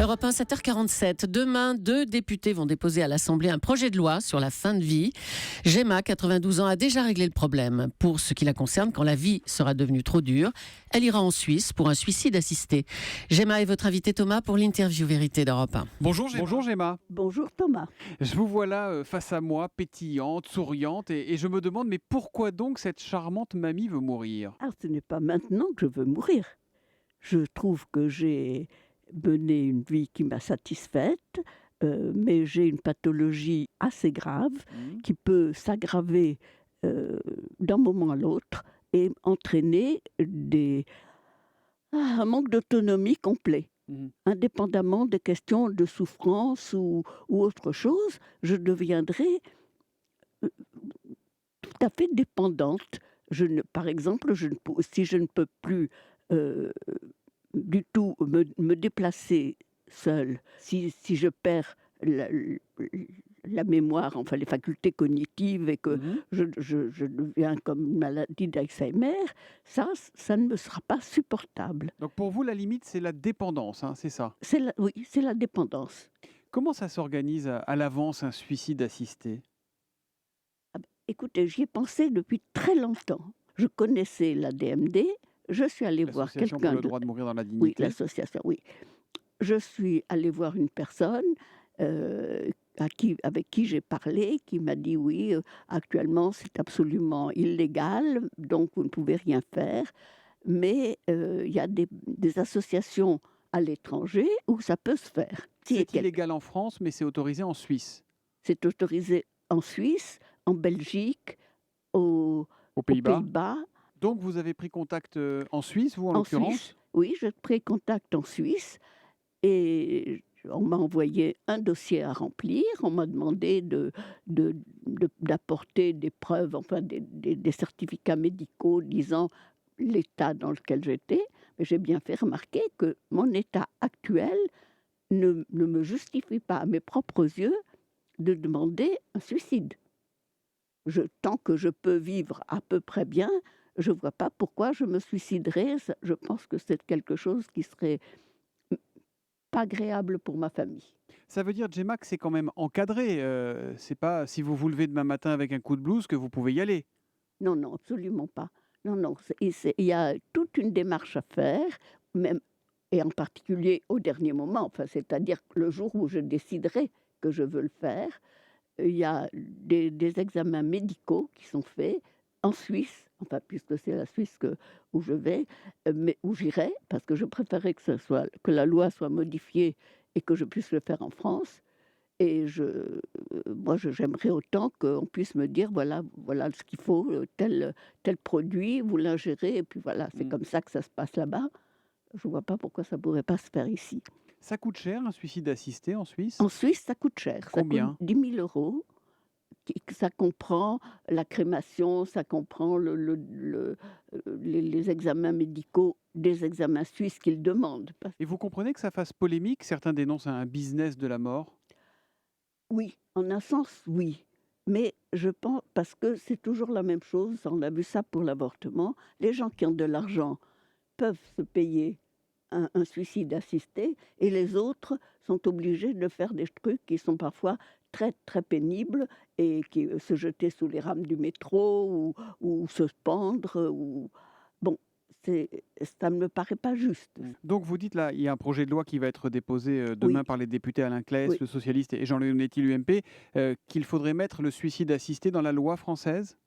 Europe 1, 7h47. Demain, 2 députés vont déposer à l'Assemblée un projet de loi sur la fin de vie. Gemma, 92 ans, a déjà réglé le problème. Pour ce qui la concerne, quand la vie sera devenue trop dure, elle ira en Suisse pour un suicide assisté. Gemma est votre invité Thomas pour l'interview vérité d'Europe 1. Bonjour Gemma. Bonjour Gemma. Bonjour Thomas. Je vous vois là face à moi, pétillante, souriante, et je me demande, mais pourquoi donc cette charmante mamie veut mourir ? Alors ce n'est pas maintenant que je veux mourir. Je trouve que j'ai mené une vie qui m'a satisfaite, mais j'ai une pathologie assez grave qui peut s'aggraver d'un moment à l'autre et entraîner un manque d'autonomie complet. Indépendamment des questions de souffrance ou autre chose, je deviendrai tout à fait dépendante. Par exemple, si je ne peux plus du tout me déplacer seule, si je perds la mémoire, enfin les facultés cognitives, et que je deviens comme une maladie d'Alzheimer, ça ne me sera pas supportable. Donc pour vous, la limite, c'est la dépendance, c'est ça ? Oui, c'est la dépendance. Comment ça s'organise à l'avance, un suicide assisté ? Écoutez, j'y ai pensé depuis très longtemps. Je connaissais la DMD, je suis allée voir quelqu'un... pour le droit de mourir dans la dignité. Oui, l'association, oui. Je suis allée voir une personne avec qui j'ai parlé, qui m'a dit oui, actuellement c'est absolument illégal, donc vous ne pouvez rien faire, mais il y a des associations à l'étranger où ça peut se faire. C'est illégal en France, mais c'est autorisé en Suisse. C'est autorisé en Suisse, en Belgique, aux Pays-Bas. Donc vous avez pris contact en Suisse, vous en l'occurrence ? Suisse, oui, j'ai pris contact en Suisse et on m'a envoyé un dossier à remplir. On m'a demandé d'apporter des preuves, enfin des certificats médicaux disant l'état dans lequel j'étais. Mais j'ai bien fait remarquer que mon état actuel ne me justifie pas à mes propres yeux de demander un suicide. Tant que je peux vivre à peu près bien, je ne vois pas pourquoi je me suiciderais. Je pense que c'est quelque chose qui serait pas agréable pour ma famille. Ça veut dire, Gemma, que c'est quand même encadré. C'est pas si vous vous levez demain matin avec un coup de blues que vous pouvez y aller. Non, absolument pas. Non, il y a toute une démarche à faire, même, et en particulier au dernier moment, c'est-à-dire le jour où je déciderai que je veux le faire. Il y a des examens médicaux qui sont faits en Suisse, puisque c'est la Suisse où je vais, mais où j'irai, parce que je préférerais que la loi soit modifiée et que je puisse le faire en France. Et j'aimerais autant qu'on puisse me dire, voilà ce qu'il faut, tel produit, vous l'ingérez, et puis voilà, c'est comme ça que ça se passe là-bas. Je ne vois pas pourquoi ça ne pourrait pas se faire ici. Ça coûte cher, un suicide assisté en Suisse ? En Suisse, ça coûte cher. Combien ? Ça coûte 10 000 €. Ça comprend la crémation, ça comprend les examens médicaux, des examens suisses qu'ils demandent. Et vous comprenez que ça fasse polémique ? Certains dénoncent un business de la mort. Oui, en un sens, oui. Mais je pense, parce que c'est toujours la même chose, on a vu ça pour l'avortement, les gens qui ont de l'argent peuvent se payer un suicide assisté, et les autres sont obligés de faire des trucs qui sont parfois très, très pénibles, et qui se jeter sous les rames du métro, ou se pendre, Bon, ça ne me paraît pas juste. Donc vous dites là, il y a un projet de loi qui va être déposé demain par les députés Alain Claes, le socialiste, et Jean Leonetti, l'UMP, qu'il faudrait mettre le suicide assisté dans la loi française ?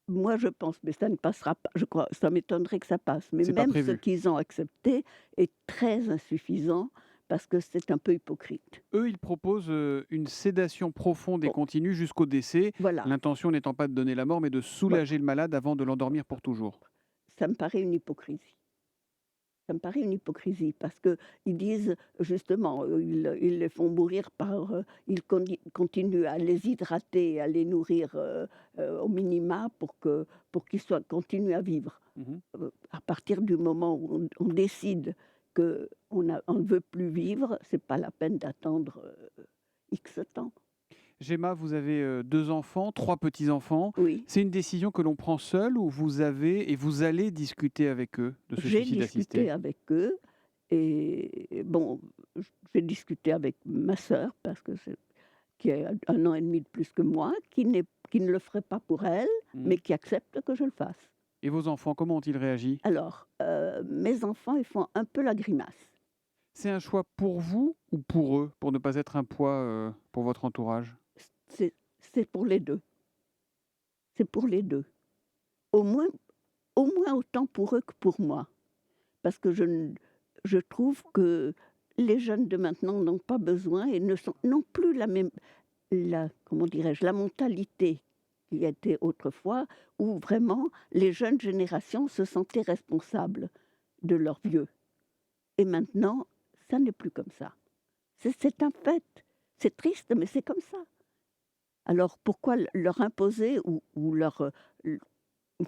Moi, je pense, mais ça ne passera pas. Je crois, ça m'étonnerait que ça passe. Mais même ce qu'ils ont accepté est très insuffisant parce que c'est un peu hypocrite. Eux, ils proposent une sédation profonde et continue jusqu'au décès. Voilà. L'intention n'étant pas de donner la mort, mais de soulager le malade avant de l'endormir pour toujours. Ça me paraît une hypocrisie. Ça me paraît une hypocrisie parce qu'ils disent justement, ils les font mourir ils continuent à les hydrater, à les nourrir au minima pour qu'ils continuent à vivre. À partir du moment où on décide qu'on ne veut plus vivre, c'est pas la peine d'attendre X temps. Gemma, vous avez 2 enfants, 3 petits-enfants. Oui. C'est une décision que l'on prend seule ou vous allez discuter avec eux de ce suicide assisté ? J'ai discuté avec eux et bon, j'ai discuté avec ma sœur, qui a 1 an et demi de plus que moi, qui ne le ferait pas pour elle, mais qui accepte que je le fasse. Et vos enfants, comment ont-ils réagi? Alors, mes enfants, ils font un peu la grimace. C'est un choix pour vous ou pour eux, pour ne pas être un poids, pour votre entourage? C'est pour les 2. C'est pour les 2. Au moins autant pour eux que pour moi. Parce que je trouve que les jeunes de maintenant n'ont pas besoin et n'ont plus comment dirais-je, la mentalité qui était autrefois, où vraiment les jeunes générations se sentaient responsables de leurs vieux. Et maintenant, ça n'est plus comme ça. C'est un fait. C'est triste, mais c'est comme ça. Alors pourquoi leur imposer ou leur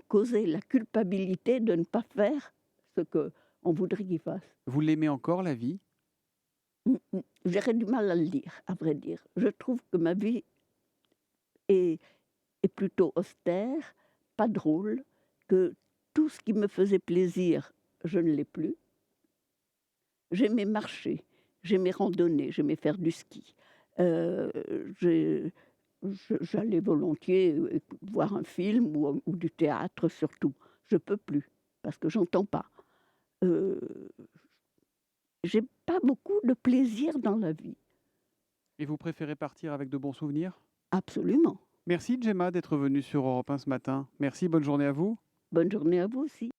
causer la culpabilité de ne pas faire ce qu'on voudrait qu'ils fassent? Vous l'aimez encore, la vie? J'aurais du mal à le dire, à vrai dire. Je trouve que ma vie est plutôt austère, pas drôle, que tout ce qui me faisait plaisir, je ne l'ai plus. J'aimais marcher, j'aimais randonner, j'aimais faire du ski. Euh, j'ai- J'allais volontiers voir un film ou du théâtre surtout. Je peux plus, parce que j'entends pas. Euh, j'ai pas beaucoup de plaisir dans la vie, Et vous préférez partir avec de bons souvenirs? absolument. Merci Gemma d'être venue sur Europe 1 ce matin. Merci, bonne journée à vous. Bonne journée à vous aussi.